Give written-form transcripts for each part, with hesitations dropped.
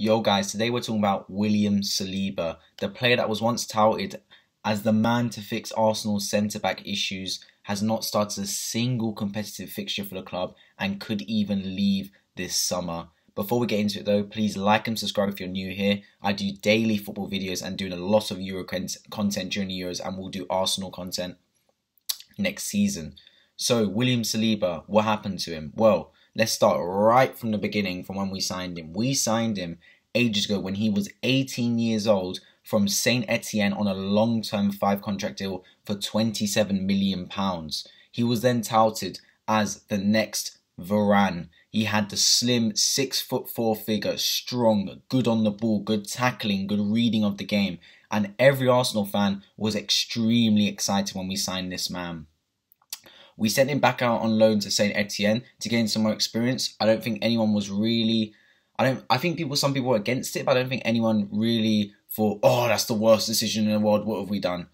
Yo guys, today we're talking about William Saliba, the player that was once touted as the man to fix Arsenal's centre-back issues, has not started a single competitive fixture for the club and could even leave this summer. Before we get into it though, please like and subscribe if you're new here. I do daily football videos and doing a lot of Euro content during the Euros, and we'll do Arsenal content next season. So William Saliba, what happened to him? Well, let's start right from the beginning, from when we signed him. We signed him ages ago when he was 18 years old from Saint Etienne on a long-term 5-contract deal for £27 million. He was then touted as the next Varane. He had the slim 6'4" figure, strong, good on the ball, good tackling, good reading of the game. And every Arsenal fan was extremely excited when we signed this man. We sent him back out on loan to Saint Etienne to gain some more experience. I don't think anyone was really... I think some people were against it, but I don't think anyone really thought, oh, that's the worst decision in the world, what have we done?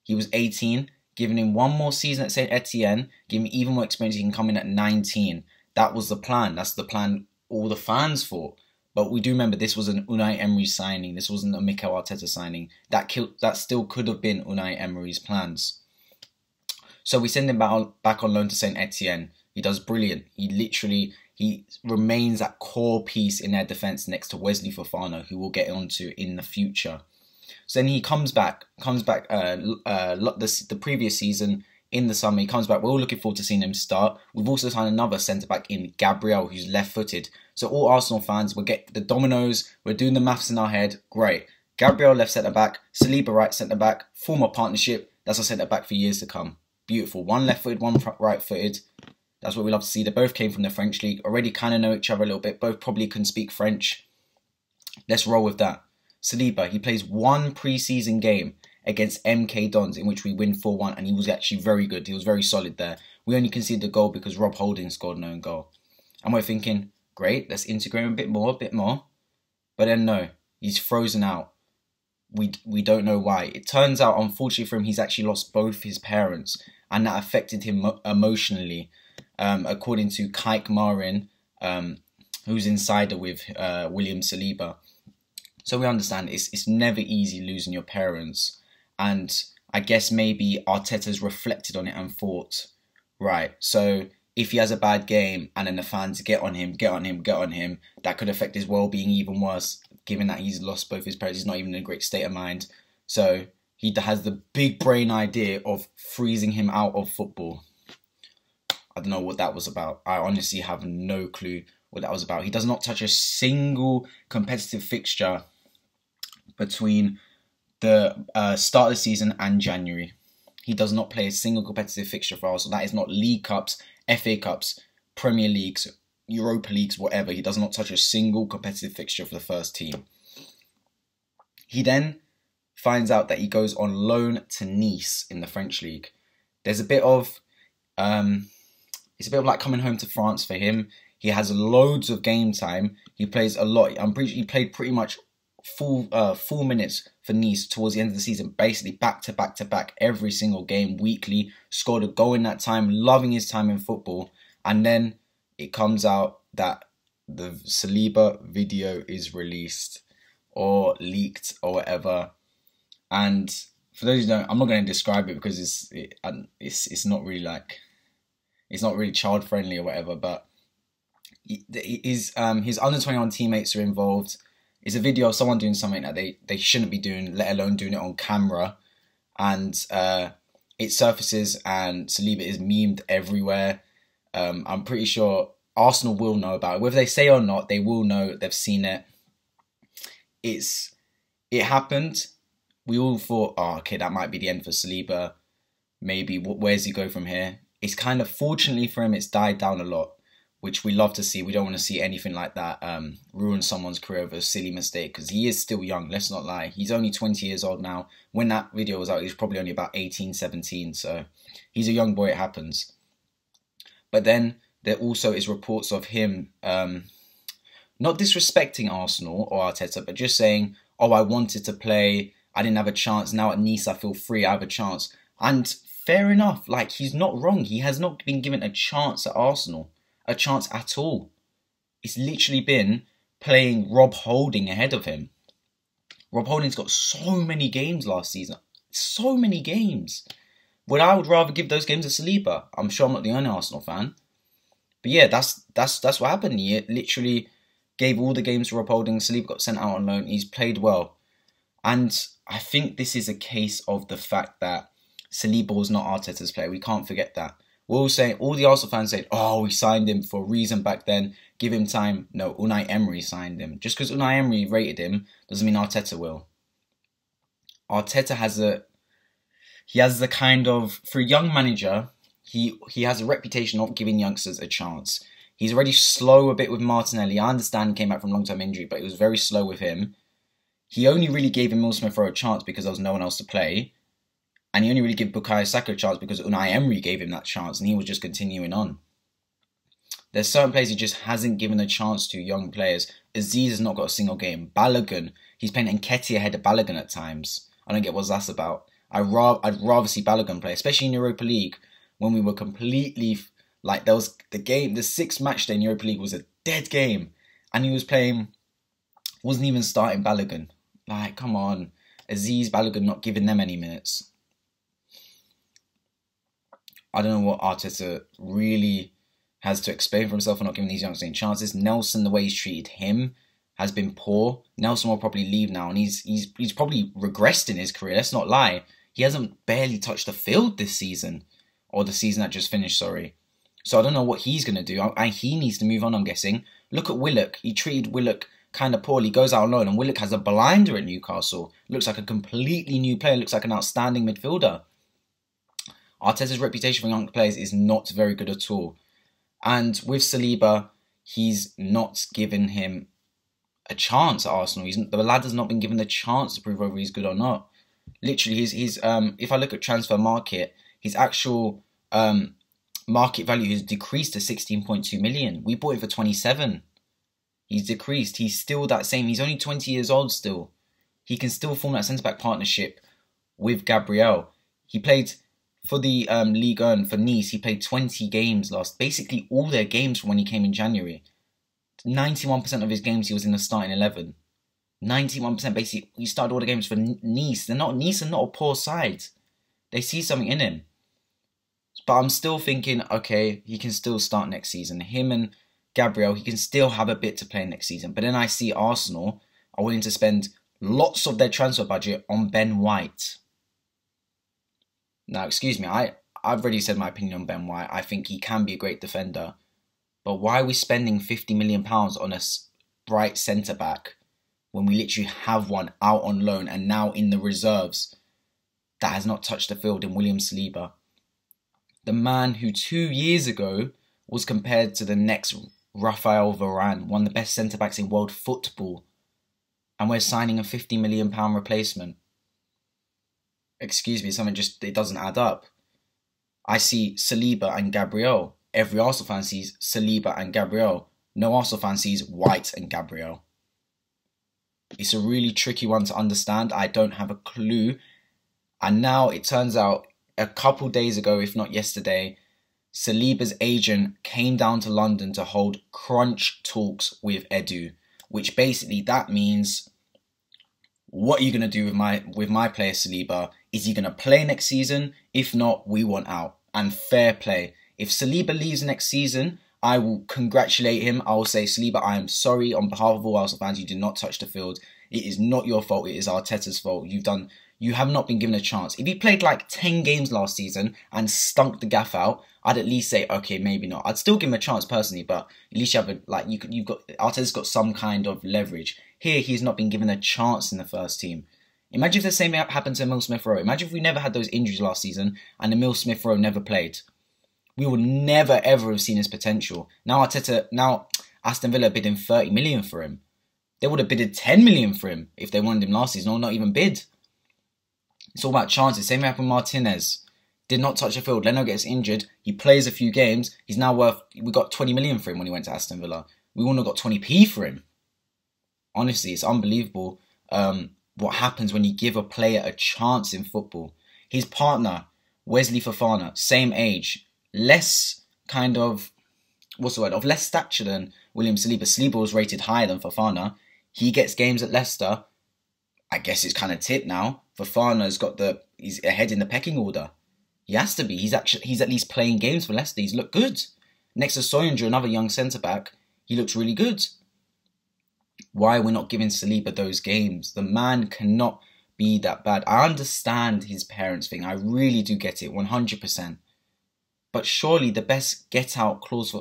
He was 18, giving him one more season at Saint Etienne, giving him even more experience, he can come in at 19. That was the plan. That's the plan all the fans thought. But we do remember this was an Unai Emery signing. This wasn't a Mikel Arteta signing. That still could have been Unai Emery's plans. So we send him back on loan to Saint Etienne. He does brilliant. He remains that core piece in their defence next to Wesley Fofana, who we'll get onto in the future. So then he comes back the previous season in the summer. He comes back. We're all looking forward to seeing him start. We've also signed another centre-back in Gabriel, who's left-footed. So all Arsenal fans will get the dominoes. We're doing the maths in our head. Great. Gabriel left centre-back, Saliba right centre-back, form a partnership. That's a centre-back for years to come. Beautiful. One left-footed, one right-footed. That's what we love to see. They both came from the French league. Already kind of know each other a little bit. Both probably can speak French. Let's roll with that. Saliba, he plays one pre-season game against MK Dons in which we win 4-1, and he was actually very good. He was very solid there. We only conceded the goal because Rob Holding scored an own goal. And we're thinking, great, let's integrate him a bit more. But then no, he's frozen out. We don't know why. It turns out, unfortunately for him, he's actually lost both his parents, and that affected him emotionally. According to Kike Marin, who's insider with William Saliba. So we understand it's never easy losing your parents. And I guess maybe Arteta's reflected on it and thought, right, so if he has a bad game and then the fans get on him, that could affect his well-being even worse, given that he's lost both his parents. He's not even in a great state of mind. So he has the big brain idea of freezing him out of football. I don't know what that was about. I honestly have no clue what that was about. He does not touch a single competitive fixture between the start of the season and January. He does not play a single competitive fixture for Arsenal. That is not League Cups, FA Cups, Premier Leagues, Europa Leagues, whatever. He does not touch a single competitive fixture for the first team. He then finds out that he goes on loan to Nice in the French league. There's a bit of... it's a bit of like coming home to France for him. He has loads of game time. He plays a lot. I'm pretty sure he played pretty much full minutes for Nice towards the end of the season, basically back to back every single game weekly. Scored a goal in that time, loving his time in football. And then it comes out that the Saliba video is released or leaked or whatever. And for those who don't, I'm not going to describe it because it's not really like... It's not really child friendly or whatever, but his under 21 teammates are involved. It's a video of someone doing something that they shouldn't be doing, let alone doing it on camera. And it surfaces and Saliba is memed everywhere. I'm pretty sure Arsenal will know about it. Whether they say or not, they will know. They've seen it. It happened. We all thought, oh, okay, that might be the end for Saliba. Maybe, where's he go from here? It's kind of, fortunately for him, it's died down a lot, which we love to see. We don't want to see anything like that ruin someone's career over a silly mistake, because he is still young, let's not lie. He's only 20 years old now. When that video was out, he was probably only about 18, 17, so he's a young boy, it happens. But then there also is reports of him not disrespecting Arsenal or Arteta, but just saying, oh, I wanted to play, I didn't have a chance, now at Nice I feel free, I have a chance. And fair enough, like, he's not wrong. He has not been given a chance at Arsenal. A chance at all. It's literally been playing Rob Holding ahead of him. Rob Holding's got so many games last season. So many games. But I would rather give those games to Saliba. I'm sure I'm not the only Arsenal fan. But yeah, that's what happened. He literally gave all the games to Rob Holding. Saliba got sent out on loan. He's played well. And I think this is a case of the fact that Saliba was not Arteta's player. We can't forget that. We're all saying, all the Arsenal fans said, oh, we signed him for a reason back then. Give him time. No, Unai Emery signed him. Just because Unai Emery rated him doesn't mean Arteta will. Arteta has the kind of, for a young manager, he has a reputation of giving youngsters a chance. He's already slow a bit with Martinelli. I understand he came back from long-term injury, but it was very slow with him. He only really gave Emile Smith-Rowe a chance because there was no one else to play. And he only really gave Bukayo Saka a chance because Unai Emery gave him that chance and he was just continuing on. There's certain players he just hasn't given a chance to, young players. Aziz has not got a single game. Balogun, he's playing Nketiah ahead of Balogun at times. I don't get what that's about. I'd rather see Balogun play, especially in Europa League when we were completely, like, there was the 6th match day in Europa League was a dead game and he was playing, wasn't even starting Balogun. Like, come on. Aziz, Balogun not giving them any minutes. I don't know what Arteta really has to explain for himself for not giving these youngsters any chances. Nelson, the way he's treated him has been poor. Nelson will probably leave now, and he's probably regressed in his career. Let's not lie. He hasn't barely touched the field this season, or the season that just finished, sorry. So I don't know what he's going to do. And he needs to move on, I'm guessing. Look at Willock. He treated Willock kind of poorly. Goes out on loan, and Willock has a blinder at Newcastle. Looks like a completely new player. Looks like an outstanding midfielder. Arteta's reputation for young players is not very good at all. And with Saliba, he's not given him a chance at Arsenal. The lad has not been given the chance to prove whether he's good or not. Literally, if I look at transfer market, his actual market value has decreased to 16.2 million. We bought it for 27. He's decreased. He's still that same. He's only 20 years old still. He can still form that centre-back partnership with Gabriel. He played for the Ligue 1 for Nice. He played 20 games basically all their games from when he came in January. 91% of his games he was in the starting 11. 91% basically, he started all the games for Nice. Nice are not a poor side. They see something in him. But I'm still thinking, okay, he can still start next season. Him and Gabriel, he can still have a bit to play next season. But then I see Arsenal are willing to spend lots of their transfer budget on Ben White. Now, excuse me, I've already said my opinion on Ben White. I think he can be a great defender. But why are we spending £50 million on a right centre-back when we literally have one out on loan and now in the reserves that has not touched the field in William Saliba? The man who 2 years ago was compared to the next Raphael Varane, one of the best centre-backs in world football. And we're signing a £50 million replacement. Excuse me, it doesn't add up. I see Saliba and Gabriel. Every Arsenal fan sees Saliba and Gabriel. No Arsenal fan sees White and Gabriel. It's a really tricky one to understand. I don't have a clue. And now it turns out a couple days ago, if not yesterday, Saliba's agent came down to London to hold crunch talks with Edu, which basically that means, what are you going to do with my player Saliba? Is he going to play next season? If not, we want out. And fair play. If Saliba leaves next season, I will congratulate him. I will say, Saliba, I am sorry on behalf of all Arsenal fans. You did not touch the field. It is not your fault. It is Arteta's fault. You have not been given a chance. If he played like 10 games last season and stunk the gaff out, I'd at least say, okay, maybe not. I'd still give him a chance personally, but at least Arteta's got some kind of leverage. Here, he's not been given a chance in the first team. Imagine if the same happened to Emile Smith-Rowe. Imagine if we never had those injuries last season and Emile Smith-Rowe never played. We would never ever have seen his potential. Now Aston Villa bidding 30 million for him. They would have bidded 10 million for him if they wanted him last season, or not even bid. It's all about chances. Same happened with Martinez. Did not touch the field. Leno gets injured. He plays a few games. He's now we got 20 million for him when he went to Aston Villa. We wouldn't have got 20p for him. Honestly, it's unbelievable what happens when you give a player a chance in football. His partner, Wesley Fofana, same age. Less kind of, what's the word, of less stature than William Saliba. Saliba was rated higher than Fofana. He gets games at Leicester. I guess it's kind of tipped now. Fofana's he's ahead in the pecking order. He has to be. He's at least playing games for Leicester. He's looked good. Next to Soyuncu, another young centre back, he looks really good. Why are we not giving Saliba those games? The man cannot be that bad. I understand his parents thing. I really do get it, 100%. But surely the best get-out clause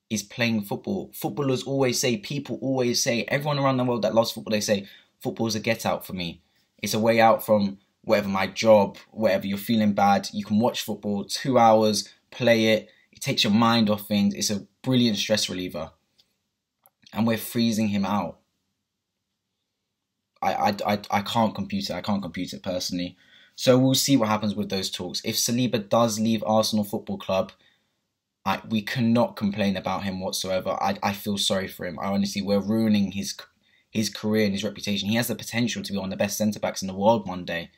is playing football. Footballers always say, people always say, everyone around the world that loves football, they say, football is a get-out for me. It's a way out from whatever, my job, whatever, you're feeling bad. You can watch football, 2 hours, play it. It takes your mind off things. It's a brilliant stress reliever. And we're freezing him out. I can't compute it. I can't compute it personally. So we'll see what happens with those talks. If Saliba does leave Arsenal Football Club, we cannot complain about him whatsoever. I feel sorry for him. We're ruining his career and his reputation. He has the potential to be one of the best centre-backs in the world one day.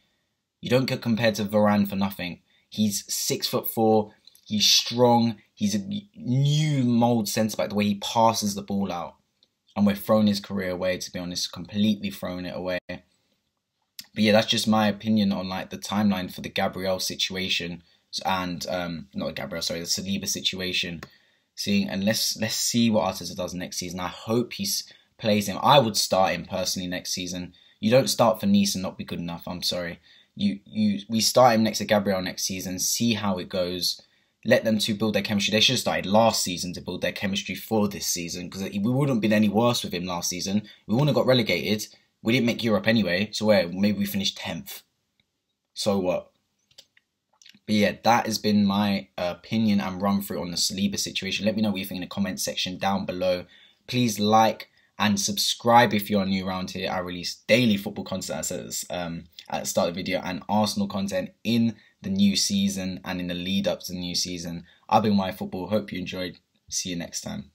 You don't get compared to Varane for nothing. He's 6'4", he's strong, he's a new mould centre-back, the way he passes the ball out. And we're throwing his career away, to be honest, completely throwing it away. But yeah, that's just my opinion on the timeline for the Gabriel situation and the Saliba situation. Let's see what Arteta does next season. I hope he plays him. I would start him personally next season. You don't start for Nice and not be good enough. I'm sorry. We start him next to Gabriel next season. See how it goes. Let them two build their chemistry. They should have started last season to build their chemistry for this season, because we wouldn't have been any worse with him last season. We wouldn't have got relegated. We didn't make Europe anyway, so maybe we finished 10th. So what? But yeah, that has been my opinion and run through on the Saliba situation. Let me know what you think in the comment section down below. Please like and subscribe if you're new around here. I release daily football content at the start of the video, and Arsenal content in the new season and in the lead up to the new season. I've been My Football. Hope you enjoyed. See you next time.